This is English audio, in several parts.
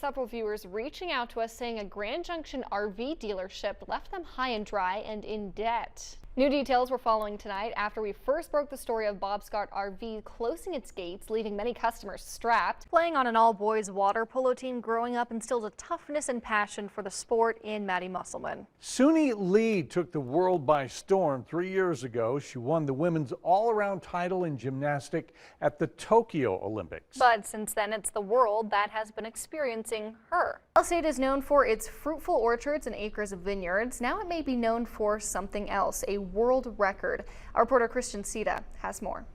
several viewers reaching out to us saying a Grand Junction RV dealership left them high and dry and in debt. New details were following tonight after we first broke the story of Bob Scott RV closing its gates, leaving many customers strapped. Playing on an all-boys water polo team growing up instilled a toughness and passion for the sport in Maddie Musselman. Suni Lee took the world by storm 3 years ago. She won the women's all-around title in gymnastic at the Tokyo Olympics. But since then, it's the world that has been experiencing her. Cal State is known for its fruitful orchards and acres of vineyards. Now it may be known for something else, a world record. Our reporter Christian Sita has more.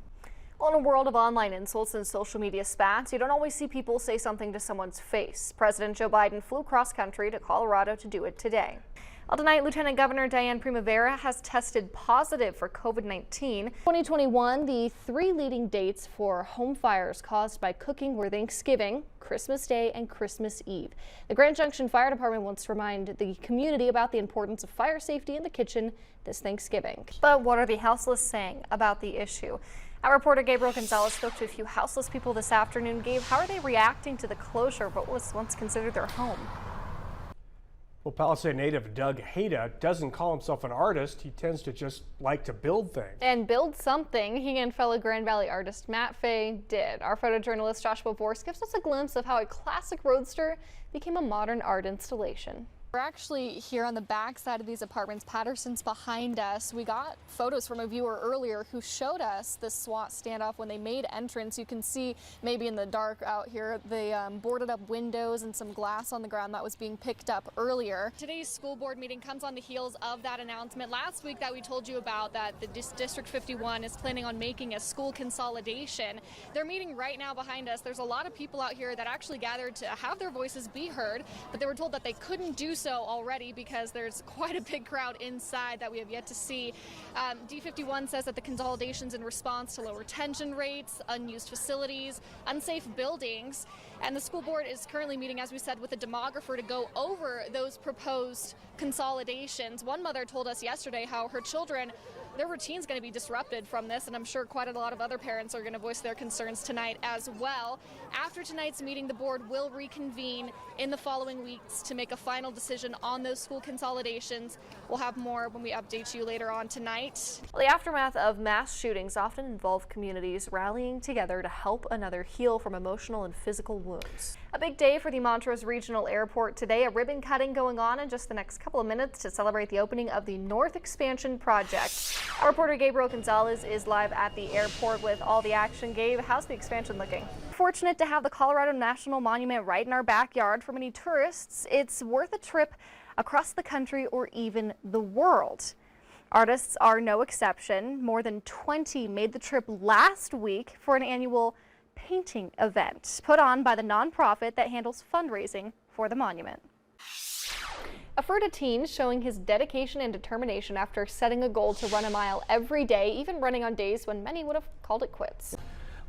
Well, in a world of online insults and social media spats, you don't always see people say something to someone's face. President Joe Biden flew cross country to Colorado to do it today. Well, tonight, Lieutenant Governor Diane Primavera has tested positive for COVID-19. 2021, the three leading dates for home fires caused by cooking were Thanksgiving, Christmas Day, and Christmas Eve. The Grand Junction Fire Department wants to remind the community about the importance of fire safety in the kitchen this Thanksgiving. But what are the houseless saying about the issue? Our reporter Gabriel Gonzalez spoke to a few houseless people this afternoon. Gabe, how are they reacting to the closure of what was once considered their home? Well, Palisade native Doug Hayda doesn't call himself an artist. He tends to just like to build things. And build something. He and fellow Grand Valley artist Matt Fay did. Our photojournalist Joshua Vorse gives us a glimpse of how a classic roadster became a modern art installation. We're actually here on the back side of these apartments. Patterson's behind us. We got photos from a viewer earlier who showed us the SWAT standoff when they made entrance. You can see maybe in the dark out here, they boarded up windows and some glass on the ground that was being picked up earlier. Today's school board meeting comes on the heels of that announcement last week that we told you about, that the District 51 is planning on making a school consolidation. They're meeting right now behind us. There's a lot of people out here that actually gathered to have their voices be heard, but they were told that they couldn't do so already because there's quite a big crowd inside that we have yet to see. D51 says that the consolidation's in response to low retention rates, unused facilities, unsafe buildings, and the school board is currently meeting, as we said, with a demographer to go over those proposed consolidations. One mother told us yesterday how her children, their routine's going to be disrupted from this, and I'm sure quite a lot of other parents are going to voice their concerns tonight as well. After tonight's meeting, the board will reconvene in the following weeks to make a final decision on those school consolidations. We'll have more when we update you later on tonight. Well, the aftermath of mass shootings often involve communities rallying together to help another heal from emotional and physical wounds. A big day for the Montrose Regional Airport today. A ribbon cutting going on in just the next couple of minutes to celebrate the opening of the North Expansion Project. Our reporter Gabriel Gonzalez is live at the airport with all the action. Gabe, how's the expansion looking? Fortunate to have the Colorado National Monument right in our backyard. For many tourists, it's worth a trip across the country or even the world. Artists are no exception. More than 20 made the trip last week for an annual painting event put on by the nonprofit that handles fundraising for the monument. A Ferda teen showing his dedication and determination after setting a goal to run a mile every day, even running on days when many would have called it quits.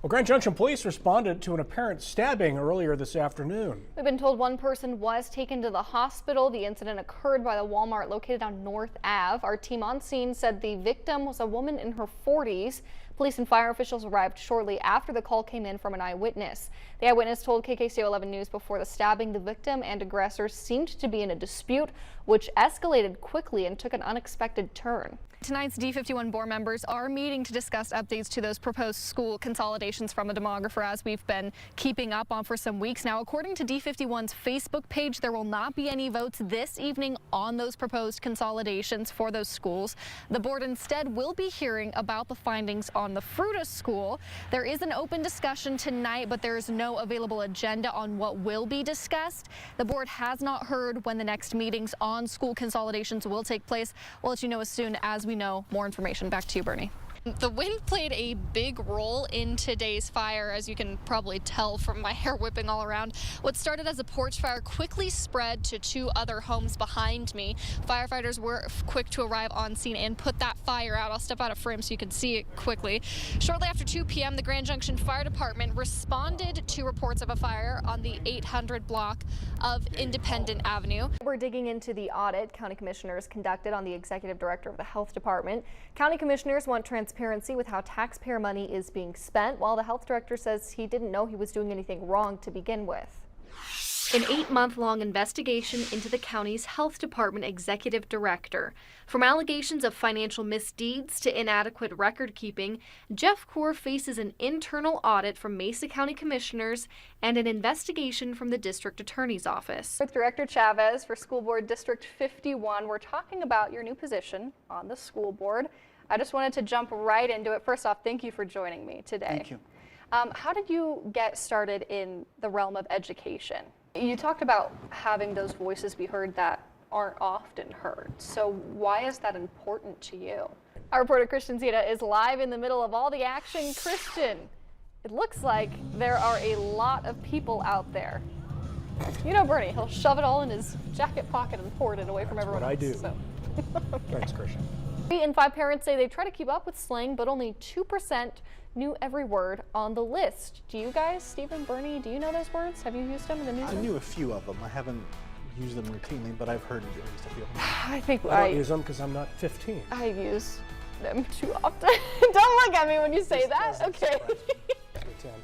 Well, Grand Junction police responded to an apparent stabbing earlier this afternoon. We've been told one person was taken to the hospital. The incident occurred by the Walmart located on North Ave. Our team on scene said the victim was a woman in her 40s. Police and fire officials arrived shortly after the call came in from an eyewitness. The eyewitness told KKCO 11 News before the stabbing the victim and aggressors seemed to be in a dispute, which escalated quickly and took an unexpected turn. Tonight's D51 board members are meeting to discuss updates to those proposed school consolidations from a demographer, as we've been keeping up on for some weeks now. According to D51's Facebook page, there will not be any votes this evening on those proposed consolidations for those schools. The board instead will be hearing about the findings on the Fruta School. There is an open discussion tonight, but there is no available agenda on what will be discussed. The board has not heard when the next meetings on school consolidations will take place. We'll let you know as soon as we know more information. Back to you, Bernie. The wind played a big role in today's fire, as you can probably tell from my hair whipping all around. What started as a porch fire quickly spread to two other homes behind me. Firefighters were quick to arrive on scene and put that fire out. I'll step out of frame so you can see it quickly. Shortly after 2 p.m., the Grand Junction Fire Department responded to reports of a fire on the 800 block of Independent Avenue. We're digging into the audit county commissioners conducted on the executive director of the health department. County commissioners want transparency with how taxpayer money is being spent, while the health director says he didn't know he was doing anything wrong to begin with. An 8-month-long investigation into the county's health department executive director. From allegations of financial misdeeds to inadequate record keeping, Jeff Core faces an internal audit from Mesa County commissioners and an investigation from the district attorney's office. With Director Chavez for School Board District 51, we're talking about your new position on the school board. I just wanted to jump right into it. First off, thank you for joining me today. Thank you. How did you get started in the realm of education? You talked about having those voices be heard that aren't often heard. So why is that important to you? Our reporter Christian Zeta is live in the middle of all the action. Christian, it looks like there are a lot of people out there. You know Bernie, he'll shove it all in his jacket pocket and hoard it away from everyone else. That's what I do. Thanks, Christian. 3 in 5 parents say they try to keep up with slang, but only 2% knew every word on the list. Do you guys, Stephen, Bernie, do you know those words? Have you used them in the newsroom? I knew a few of them. I haven't used them routinely, but I've heard at least a few of them. I think I don't use them because I'm not 15. I use them too often. Don't look at me when you say that. Okay. Pretend.